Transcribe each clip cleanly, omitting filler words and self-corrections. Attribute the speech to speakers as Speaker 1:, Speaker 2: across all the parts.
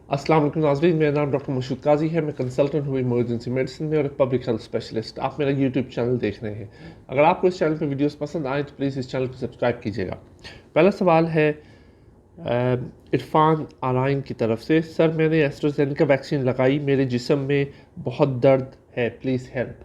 Speaker 1: अस्सलाम वालेकुम नाज़रीन, मेरा नाम डॉक्टर मशहूद काजी है। मैं कंसल्टेंट हूँ इमरजेंसी मेडिसिन में और एक पब्लिक हेल्थ स्पेशलिस्ट। आप मेरा यूट्यूब चैनल देख रहे हैं। अगर आपको इस चैनल पर वीडियोस पसंद आए तो प्लीज़ इस चैनल को सब्सक्राइब कीजिएगा। पहला सवाल है इरफान आराइन की तरफ से। सर, मैंने एस्ट्राजेनेका वैक्सीन लगाई, मेरे जिस्म में बहुत दर्द है, प्लीज़ हेल्प।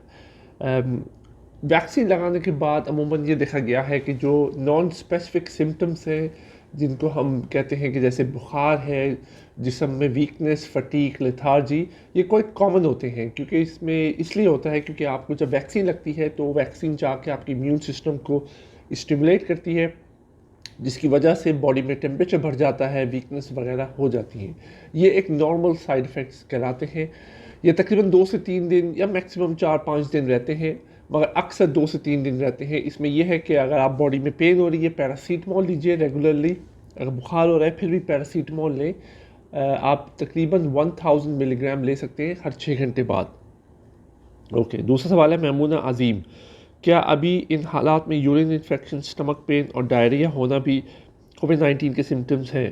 Speaker 1: वैक्सीन लगाने के बाद अमूमन ये देखा गया है कि जो नॉन स्पेसिफिक सिम्टम्स हैं, जिनको हम कहते हैं कि जैसे बुखार है, जिस्म में वीकनेस, फटीक, लेथार्जी, ये कोई कॉमन होते हैं। क्योंकि इसमें इसलिए होता है क्योंकि आपको जब वैक्सीन लगती है तो वैक्सीन जाके आपकी इम्यून सिस्टम को स्टिमुलेट करती है, जिसकी वजह से बॉडी में टेम्परेचर बढ़ जाता है, वीकनेस वगैरह हो जाती है। ये एक नॉर्मल साइड इफ़ेक्ट्स कहलाते हैं। ये तकरीबन 2 से 3 दिन या मैक्सिमम 4-5 दिन रहते हैं, मगर अक्सर 2 से 3 दिन रहते हैं। इसमें यह है कि अगर आप बॉडी में पेन हो रही है, पैरासीटामोल लीजिए रेगुलरली। अगर बुखार हो रहा है फिर भी पैरासीटामोल लें। आप तकरीबन 1000 मिलीग्राम ले सकते हैं हर 6 घंटे बाद। ओके, दूसरा सवाल है मैमूना अजीम। क्या अभी इन हालात में यूरिन इन्फेक्शन, स्टमक पेन और डायरिया होना भी कोविड-19 के सिम्टम्स हैं?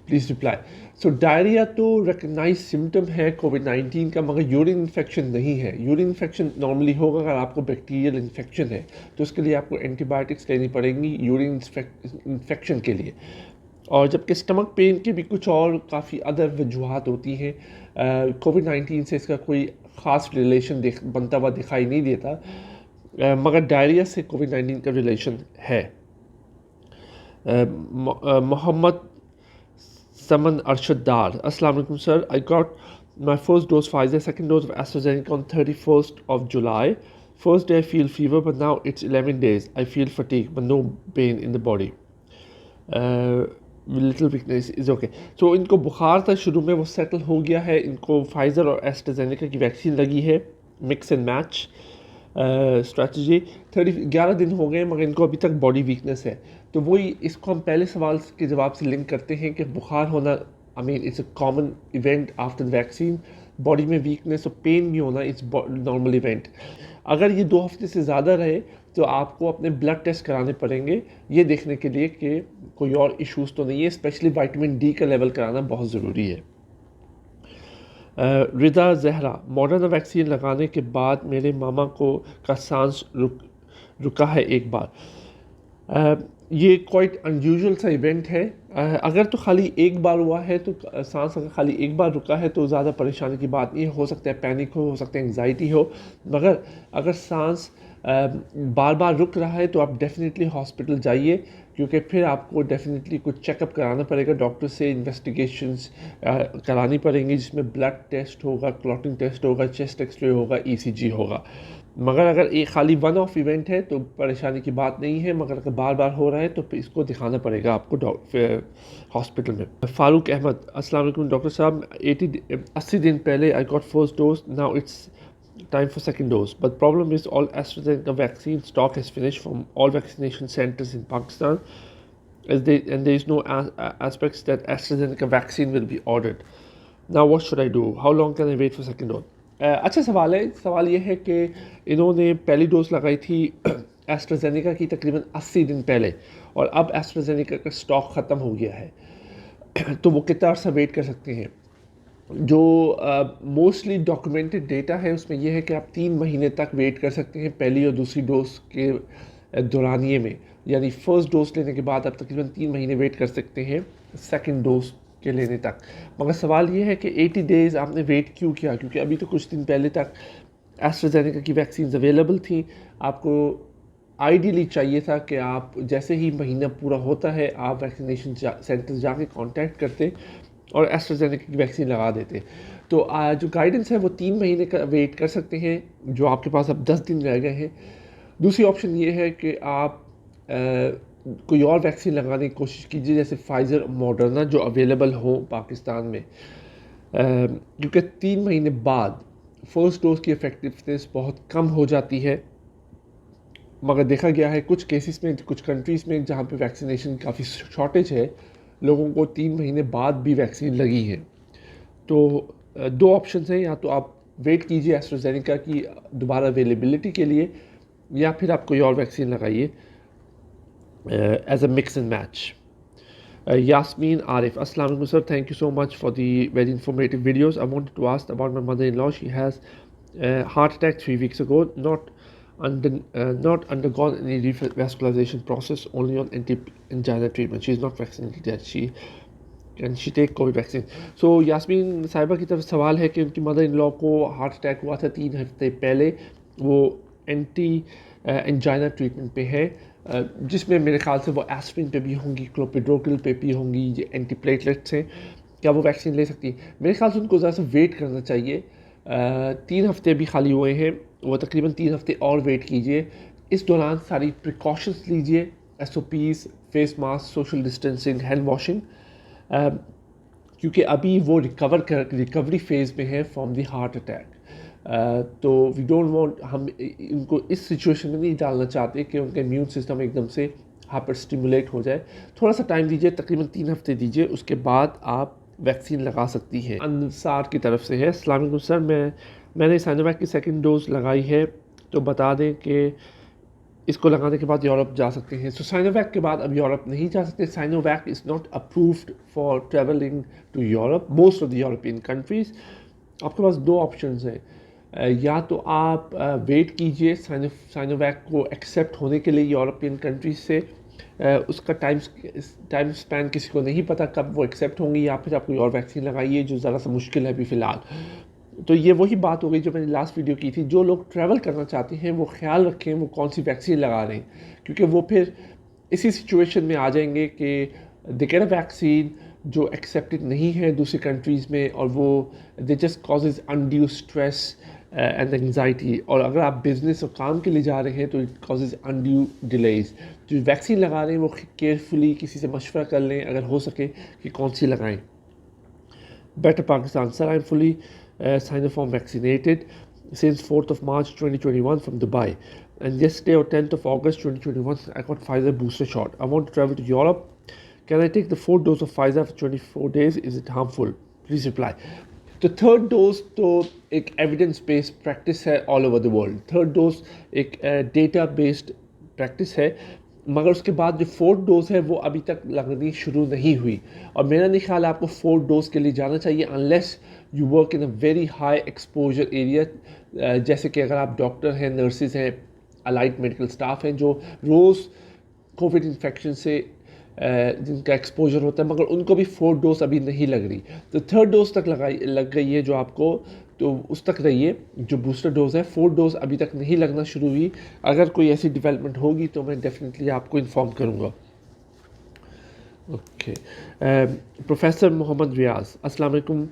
Speaker 1: Please reply. सो डायरिया तो रिकग्नाइज सिम्टम है कोविड-19 का, मगर यूरिन इन्फेक्शन नहीं है। यूरिन इन्फेक्शन नॉर्मली होगा अगर आपको बैक्टीरियल इन्फेक्शन है, तो उसके लिए आपको एंटीबायोटिक्स लेनी पड़ेंगी यूरिन इन्फेक्शन के लिए। और जबकि स्टमक पेन की भी कुछ और काफ़ी अदर वजूहत होती हैं। कोविड-19 से इसका कोई ख़ास रिलेशन बनता हुआ दिखाई नहीं देता, मगर डायरिया से कोविड-19 का रिलेशन है। मोहम्मद समन अरशद डार, अस्सलाम वालेकुम sir, I got my first dose Pfizer, second dose of AstraZeneca on 31st of July. First day I feel fever, but now it's 11 days. I feel fatigue, but no pain in the body. Little weakness is okay. So इनको बुखार था शुरू में, वो settle हो गया है। इनको फाइज़र और एस्ट्राजेनेका की वैक्सीन लगी है, मिक्स एंड मैच स्ट्रैटेजी। 11 दिन हो गए मगर इनको अभी तक बॉडी वीकनेस है। तो वही इसको हम पहले सवाल के जवाब से लिंक करते हैं कि बुखार होना, I mean it's a common event after the vaccine. Body में वीकनेस और पेन भी होना इट्स नॉर्मल इवेंट। अगर ये 2 हफ्ते से ज़्यादा रहे तो आपको अपने ब्लड टेस्ट कराने पड़ेंगे, ये देखने के लिए कि कोई और इश्यूज़ तो नहीं है। स्पेशली विटामिन डी का लेवल कराना बहुत ज़रूरी है। रिदा जहरा, मॉडर्ना वैक्सीन लगाने के बाद मेरे मामा को का सांस रुका है एक बार। ये क्वाइट अनयूजुअल सा इवेंट है। अगर तो खाली एक बार हुआ है तो सांस अगर खाली एक बार रुका है तो ज़्यादा परेशानी की बात नहीं हो सकता है पैनिक हो सकता है एंग्जाइटी हो। मगर अगर सांस बार बार रुक रहा है तो आप डेफिनेटली हॉस्पिटल जाइए, क्योंकि फिर आपको डेफिनेटली कुछ चेकअप कराना पड़ेगा, डॉक्टर से इन्वेस्टिगेशंस करानी पड़ेंगी, जिसमें ब्लड टेस्ट होगा, क्लॉटिंग टेस्ट होगा, चेस्ट एक्सरे होगा, ईसीजी होगा। मगर अगर एक खाली वन ऑफ इवेंट है तो परेशानी की बात नहीं है, मगर अगर बार बार हो रहा है तो फिर इसको दिखाना पड़ेगा आपको हॉस्पिटल में। फ़ारूक अहमद, अस्सलाम वालेकुम डॉक्टर साहब, 80 दिन पहले I got first dose, now it's time for second dose, but problem is all AstraZeneca vaccine stock has finished from all vaccination centers in Pakistan, and there is no aspects that AstraZeneca vaccine will be ordered. Now what should I do? How long can I wait for second dose? अच्छा सवाल है। सवाल ये है कि इन्होंने पहली dose लगाई थी एस्ट्राजेनेका की तकरीबन 80 दिन पहले, और अब एस्ट्राजेनेका का स्टॉक ख़त्म हो गया है तो वो कितना अर्सा वेट कर सकते हैं? जो मोस्टली डॉक्यूमेंटेड डेटा है उसमें यह है कि आप 3 महीने तक वेट कर सकते हैं पहली और दूसरी डोज के दौरानिए में। यानी फ़र्स्ट डोज लेने के बाद आप तकरीबन 3 महीने वेट कर सकते हैं सेकंड डोज के लेने तक। मगर सवाल ये है कि 80 डेज़ आपने वेट क्यों किया? क्योंकि अभी तो कुछ दिन पहले तक एस्ट्राजेनेका की वैक्सीन अवेलेबल थी। आपको आइडियली चाहिए था कि आप जैसे ही महीना पूरा होता है आप वैक्सीनेशन सेंटर जाके कांटेक्ट करते और एस्ट्राजेनेका की वैक्सीन लगा देते। तो जो गाइडेंस है वो 3 महीने का वेट कर सकते हैं, जो आपके पास अब 10 दिन रह गए हैं। दूसरी ऑप्शन ये है कि आप कोई और वैक्सीन लगाने की कोशिश कीजिए, जैसे फाइज़र, मॉडर्ना, जो अवेलेबल हो पाकिस्तान में, क्योंकि 3 महीने बाद फर्स्ट डोज की इफ़ेक्टिवनेस बहुत कम हो जाती है। मगर देखा गया है कुछ केसेस में, कुछ कंट्रीज़ में जहाँ पे वैक्सीनेशन काफ़ी शॉर्टेज है, लोगों को 3 महीने बाद भी वैक्सीन लगी है। तो 2 ऑप्शन हैं, या तो आप वेट कीजिए एस्ट्राजेनेका की दोबारा अवेलेबिलिटी के लिए, या फिर आप कोई और वैक्सीन लगाइए as a mix and match. Yasmin Arif, Assalamu alaikum sir. Thank you so much for the very informative videos. I wanted to ask about my mother-in-law. She has heart attack 3 weeks ago. Not undergone any revascularization process. Only on anti-angina treatment. She is not vaccinated yet. She take COVID vaccine. So Yasmin साहिबा की तरफ सवाल है कि उनकी mother in law को heart attack हुआ था 3 हफ्ते पहले. वो एंटी एंजाइना ट्रीटमेंट पे है, जिसमें मेरे ख्याल से वो एस्प्रिन पे भी होंगी, क्लोपिड्रोकिल पे भी होंगी, ये एंटी प्लेटलेट्स हैं. क्या वो वैक्सीन ले सकती है? मेरे ख्याल से उनको ज़रा सा वेट करना चाहिए. 3 हफ्ते भी खाली हुए हैं, वो तकरीबन 3 हफ्ते और वेट कीजिए. इस दौरान सारी प्रिकॉशंस लीजिए, SOPs, face mask, social distancing, hand washing, क्योंकि अभी वो रिकवरी फेज़ में है फ्रॉम द हार्ट अटैक. तो वी डोंट वांट, हम इनको इस सिचुएशन में नहीं डालना चाहते कि उनका इम्यून सिस्टम एकदम से हाइपर स्टिमुलेट हो जाए. थोड़ा सा टाइम दीजिए, तकरीबन 3 हफ्ते दीजिए, उसके बाद आप वैक्सीन लगा सकती है. अंसार की तरफ से है, अस्सलाम वालेकुम सर, मैंने साइनोवैक की सेकंड डोज लगाई है, तो बता दें कि इसको लगाने के बाद यूरोप जा सकते हैं. सो साइनोवैक के बाद अब यूरोप नहीं जा सकते. Sinovac is not approved for travelling to Europe, most of the European countries. आपके पास 2 ऑप्शंस हैं. या तो आप वेट कीजिए साइनोवैक को एक्सेप्ट होने के लिए यूरोपियन कंट्रीज से. उसका टाइम स्पैन किसी को नहीं पता कब वो एक्सेप्ट होंगी, या फिर आप कोई और वैक्सीन लगाइए, जो ज़रा सा मुश्किल है अभी फ़िलहाल. तो ये वही बात हो गई जो मैंने लास्ट वीडियो की थी. जो लोग ट्रैवल करना चाहते हैं वो ख्याल रखें वो कौन सी वैक्सीन लगा रहे हैं, क्योंकि वो फिर इसी सिचुएशन में आ जाएंगे कि दे गेट अ वैक्सीन जो एक्सेप्टेड नहीं है दूसरी कंट्रीज़ में, और वो they just causes undue stress and anxiety. और अगर आप बिज़नेस और काम के लिए जा रहे हैं तो इट कॉजेज अनड्यू डिलेज. जो वैक्सीन लगा रहे हैं वो केयरफुली किसी से मशवरा कर लें अगर हो सके कि कौन सी लगाएं. Better Pakistan sir, I am fully Sinopharm vaccinated since 4th of March 2021 from Dubai, and yesterday or 10th of August 2021 I got Pfizer booster shot. I want to travel to Europe. Can I take the 4th dose of Pfizer for 24 days? Is it harmful? Please reply. तो third dose तो एक evidence based practice है all over the world. Third dose एक data based practice है, मगर उसके बाद जो 4th डोज़ है वो अभी तक लगनी शुरू नहीं हुई. और मेरा नहीं ख्याल आपको 4th डोज़ के लिए जाना चाहिए unless you work in a very high exposure area. जैसे कि अगर आप डॉक्टर हैं, नर्सेज हैं, अलाइड मेडिकल स्टाफ हैं जो रोज़ कोविड इन्फेक्शन से जिनका एक्सपोजर होता है, मगर उनको भी 4th डोज अभी नहीं लग रही. तो 3rd डोज तक लग गई है जो आपको, तो उस तक रहिए जो बूस्टर डोज़ है. 4th डोज़ अभी तक नहीं लगना शुरू हुई. अगर कोई ऐसी डेवलपमेंट होगी तो मैं डेफिनेटली आपको इन्फॉर्म करूँगा. ओके. प्रोफेसर मोहम्मद रियाज, अस्सलाम वालेकुम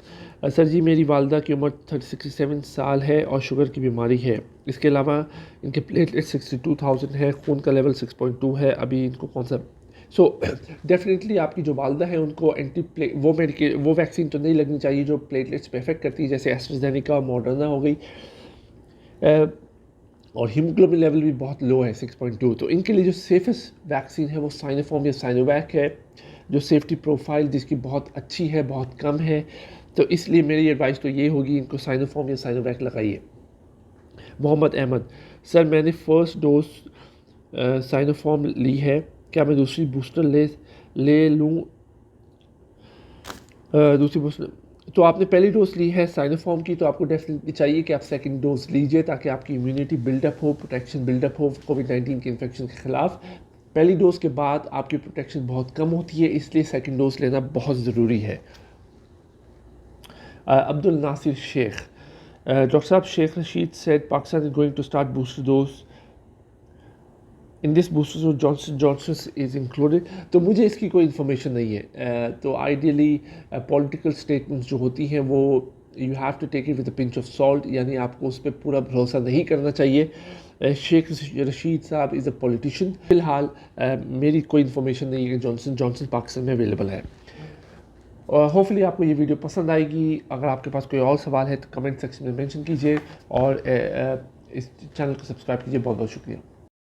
Speaker 1: सर जी, मेरी वालदा की उम्र 67 साल है और शुगर की बीमारी है. इसके अलावा इनके प्लेटलेट 62,000 है, खून का लेवल 6.2 है. अभी इनको कौन सा डेफिनेटली आपकी जो वालदा है उनको वो वैक्सीन तो नहीं लगनी चाहिए जो प्लेटलेट्स पे इफेक्ट करती है, जैसे एस्ट्राजेनेका, मॉडर्ना हो गई. और हीमोग्लोबिन लेवल भी बहुत लो है 6.2. तो इनके लिए जो सेफेस्ट वैक्सीन है वो साइनोफॉर्म या साइनोवैक है, जो सेफ्टी प्रोफाइल जिसकी बहुत अच्छी है, बहुत कम है. तो इसलिए मेरी एडवाइस तो ये होगी, इनको साइनोफॉर्म या साइनोवैक लगाइए. मोहम्मद अहमद, सर मैंने फर्स्ट डोज साइनोफॉर्म ली है, क्या मैं दूसरी बूस्टर ले लूँ? दूसरी बूस्टर तो आपने पहली डोज ली है साइनोफॉर्म की, तो आपको डेफिनेटली चाहिए कि आप सेकंड डोज लीजिए ताकि आपकी इम्यूनिटी बिल्डअप हो, प्रोटेक्शन बिल्डअप हो कोविड-19 के इन्फेक्शन के ख़िलाफ़. पहली डोज के बाद आपकी प्रोटेक्शन बहुत कम होती है, इसलिए सेकंड डोज लेना बहुत ज़रूरी है. अब्दुल नासिर शेख, डॉक्टर साहब, Sheikh Rashid said Pakistan is going to start booster dose in this booster dose, Johnson is included. तो मुझे इसकी कोई इन्फॉर्मेशन नहीं है. तो आइडियली पॉलिटिकल स्टेटमेंट्स जो होती हैं वो you have to take it with a pinch of salt, यानी आपको उस पर पूरा भरोसा नहीं करना चाहिए. शेख रशीद साहब इज़ अ पॉलिटिशियन. फ़िलहाल मेरी कोई इन्फॉर्मेशन नहीं है कि जॉनसन पाकिस्तान में अवेलेबल है. और होपफुली आपको ये वीडियो पसंद आएगी. अगर आपके पास कोई और सवाल है तो कमेंट सेक्शन में मेंशन कीजिए, और इस चैनल को सब्सक्राइब कीजिए. बहुत बहुत शुक्रिया.